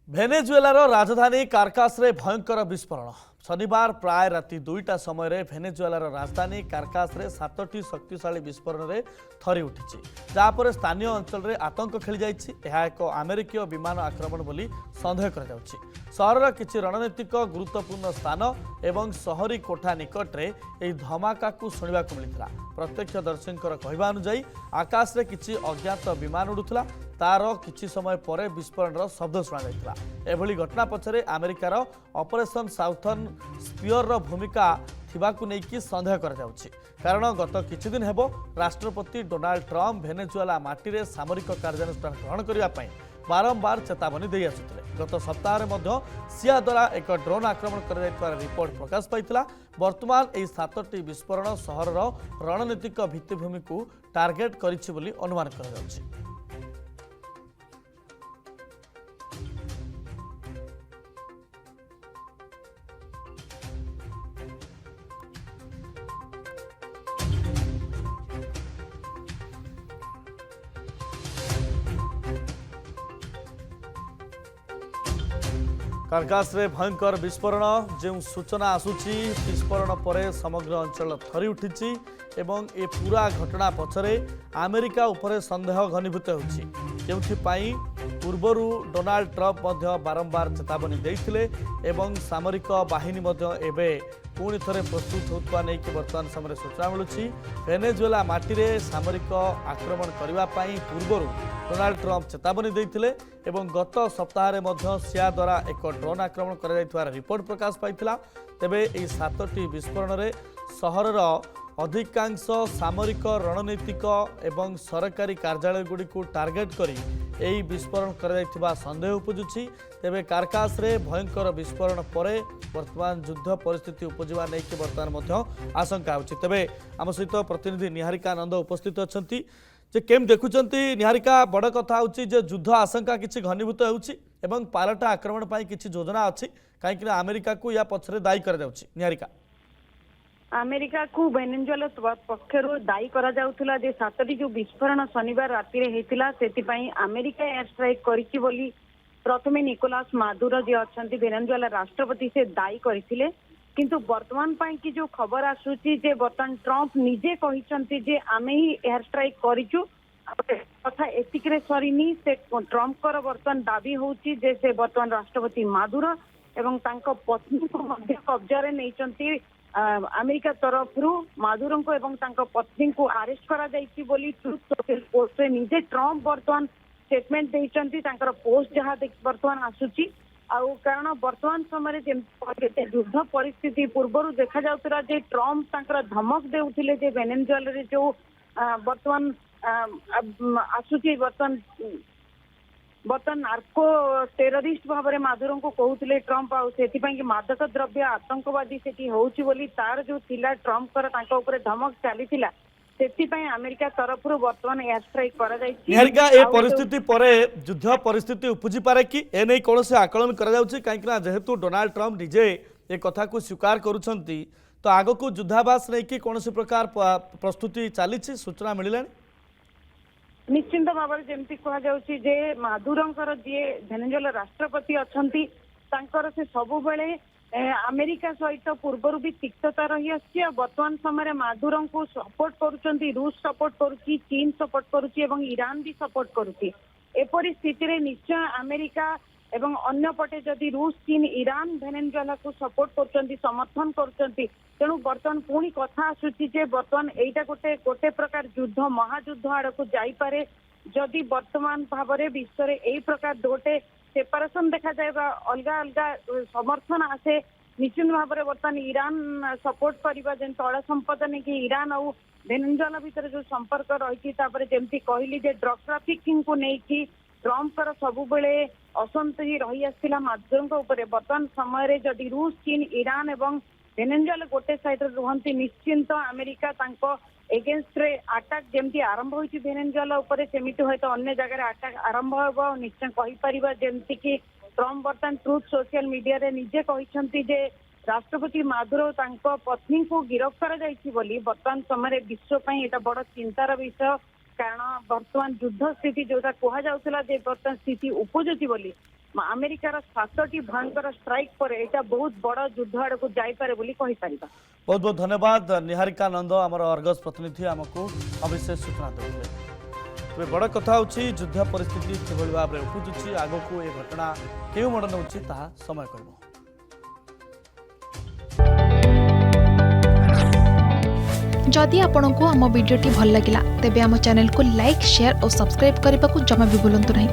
ভেନେজুয়েলার রাজধানী কারকাসরে ভয়ঙ্কর বিস্ফোরণ শনিবার প্রায় রাতে 2টা সময় ভেনেজুয়েলার রাজধানী কারকাসরে 7টি শক্তিশালী বিস্ফোরণে থরি উঠিছে যাপরে স্থানীয় অঞ্চলের আতঙ্ক খেলি যাইছে। এক আমেরিকীয় বিমান আক্রমণ বলে সন্দেহ করা যাচ্ছে। সহরর কিছু রণনৈতিক গুরুত্বপূর্ণ স্থান এবং শহরী কোঠা নিকটরে এই ধমাকাকু শুণবা মিলিলা। প্রত্যক্ষদর্শীঙ্কর কহিবা অনুযায়ী আকাশে কিছু অজ্ঞাত বিমান উড়ুলা, তার কিছু সময় পরে বিস্ফোরণর শব্দ শুনা যাইতিলা। এভଳି ঘটনা পছরে আমেরিকার অপরেশন সাউথর্ন স্পিয়রর ভূমিকা थिबाकु नेकी सन्देह करा जाउछि। कारण गत किछुदिन हेब राष्ट्रपति डोनाल्ड ट्रम्प भेनेजुएला माटी सामरिक कार्यानुष्ठान ग्रहण करने बारंबार चेतावनी दे आसुथिले। गत सप्ताह मध्य सिया द्वारा एक ड्रोन आक्रमण कर रिपोर्ट प्रकाश पाइथिला। वर्तमान एही 7टी विस्फोरण सहरर रणनीतिक भित्तिभूमि को टार्गेट करिछि बोली अनुमान करा जाउछि। कार्कासरे भयंकर विस्फोरण जो सूचना आसूची विस्फोरण पर समग्र अंचल थरी उठी एवं ए पूरा घटना पछरे अमेरिका उपरे संदेह घनीभूत होछि। पूर्वर डोनाल्ड ट्रम्प बारंबार चेतावनी देइथिले एवं सामरिक बाहिनी एबे पुणी थे प्रस्तुत होता नहीं कि बर्तमान समय सूचना मिलूँ। भेनेजुएला माटी सामरिक आक्रमण करने पूर्वर डोनाल्ड ट्रम्प चेतावनी देइथिले एवं गत सप्ताह सिया द्वारा एक ड्रोन आक्रमण कर रिपोर्ट प्रकाश पाइथिला। तेबे एही 7टी विस्फोरण में सहरर अधिकांश सामरिक रणनीतिक एवं सरकारी कार्यालय गुड़ी को टार्गेट करी एही विस्फोरण कर सन्देह उपजुछि। तेबे कार्कासरे भयंकर विस्फोरण पर वर्तमान युद्ध परिस्थिति उपजिवा नहीं कि बर्तमान आशंका होछि। तेबे आम सहित प्रतिनिधि निहारिका आनंद उपस्थित अछंती। जे केम देखुचंती निहारिका, बड़ कथा होछि जे युद्ध आशंका किछि घनीभूत होछि एवं पालटा आक्रमण पाई किछि योजना अछि, काहेकि अमेरिका को या पछरे दायी कर जाउछि। निहारिका, अमेरिका को वेनेजुएला पक्षर दायी करा जाउथला जे 7टी जो विस्फोरण शनिवार राति रे हेतिला सेतिपई अमेरिका एयर स्ट्राइक करिछि बोली प्रथमे निकोलास मादुरो जे अछंती वेनेजुएला राष्ट्रपति से दायी करथिले। किंतु वर्तमान पाई की जो खबर आसुची जे बर्तमान ट्रम्प निजे कहिसंती जे आमे ही एयर स्ट्राइक करिछु। कथा एतिकरे सरीनी से ट्रम्प कर वर्तमान दाबी होउची जे से वर्तमान राष्ट्रपति मादुरो एवं तांको पत्नी को मध्य कब्जा रे नैचंती। अमेरिका तरफ मादुरो को एवं तांको पत्नी को अरेस्ट करा जाइछि बोली ट्रुथ सोशल पोस्ट रे निजे ट्रम्प वर्तमान स्टेटमेंट देइचंती। तांकर पोस्ट जहाँ वर्तमान आसुची आउ कारण वर्तमान समय युद्ध परिस्थिति पूर्वर देखा जाउतरा जे ट्रम्प तांकर धमक देउथिले जे वेनेजुएला रे जो वर्तमान आसुची बर्तमान नार्को टेररिस्ट भाव में मादुरो को कहते ट्रम्प आपाई मादक द्रव्य आतंकवादी से होउची बोली तार जो थिला ट्रम्प कर तांको ऊपर धमक चली अमेरिका तरफ वर्तमान एयर स्ट्राइक करा जायछि। निहारिका, ए परिस्थिति परे युद्ध परिस्थिति उपजी पारे कि ए नै कोनोसे आकलन करा जाउछि, काहेकि ना जेहेतु डोनाल्ड ट्रम्प निजे ए कथा को स्वीकार करूछंती तो आगो को युद्धाभास नै कि कोनोसे प्रकार प्रस्तुति चलीछि सूचना मिलिलानी। निश्चिंत भाव में जमती कह जाउछि जे मादुरोंकर जे वेनेजुएला राष्ट्रपति अछंती तांकर से सबु बेले अमेरिका सहित पूर्वर भी तिक्तता रही आछि। वर्तमान समय मादुरो को सपोर्ट करुचंती, रूस सपोर्ट करुची, चीन सपोर्ट करुची एवं ईरान भी सपोर्ट करुची। एपरि स्थिति रे निश्चय अमेरिका एवं अन्य पटे जदि रूस, चीन, ईरान वेनेजुएला को सपोर्ट करुचंती, समर्थन करुचंती, तेणु बर्तमान पुणी कथा आसुची जे बर्तमान एटा गोटे प्रकार युद्ध महायुद्ध आड़ को जाइपारे जदि वर्तमान भाव में विश्व में यही प्रकार गोटे सेपरेशन देखा जाए अलग अलग समर्थन आसे। निश्चित भाव में बर्तमान ईरान सपोर्ट करवा जेन तैल संपद नहीं कि ईरान और वेनेजुएला भितर जो संपर्क रही जमती कहली जे ड्रग ट्राफिकिंग को लेकिन ट्रम्प सबु बेले असंतोषी रही आसला मादुरो ऊपर। बर्तमान समय जदि रूस, चीन, ईरान एवं वेनेजुएला गोटे साइड रुहंती निश्चिंत अमेरिका तांको एगेंस्ट रे अटैक जमती आरंभ होइछि वेनेजुएला ऊपर सेमिति होय अन्य जगह अटैक आरंभ होबो। निश्चय कहि परिबा जेमति कि ट्रम्प बर्तमान ट्रुथ सोशल मीडिया रे निजे कहिसंती जे राष्ट्रपति मादुरो तांको पत्नी को गिरफ्त करा जाइछि बोली वर्तमान समय विश्व पई एटा बड़ चिंतार विषय। कारण वर्तमान युद्ध स्थिति जोटा कह जाउथला जे वर्तमान स्थिति उपजुची बोली ଆମେରିକାର 7ଟି ଭୟଙ୍କର ଷ୍ଟ୍ରାଇକ୍ ପରେ ଏଇଟା ବହୁତ ବଡ ଯୁଦ୍ଧ ଆଡକୁ ଯାଇପାରେ ବୋଲି କହିପାରିବା। बहुत बहुत धन्यवाद निहारिका नंद आमर अर्गस प्रतिनिधि आमको अविशेष सूचना देते। तेज बड़ कथा हूँ युद्ध परिस्थिति किभली भाव में उपजुची आगक ये घटना क्यों मोड़ नौ समय कह। जदि आपंक आम भिडी भल लगा तेब आम चैनल को लाइक शेयर और सब्सक्राइब करने को जमा भी भूलु नहीं।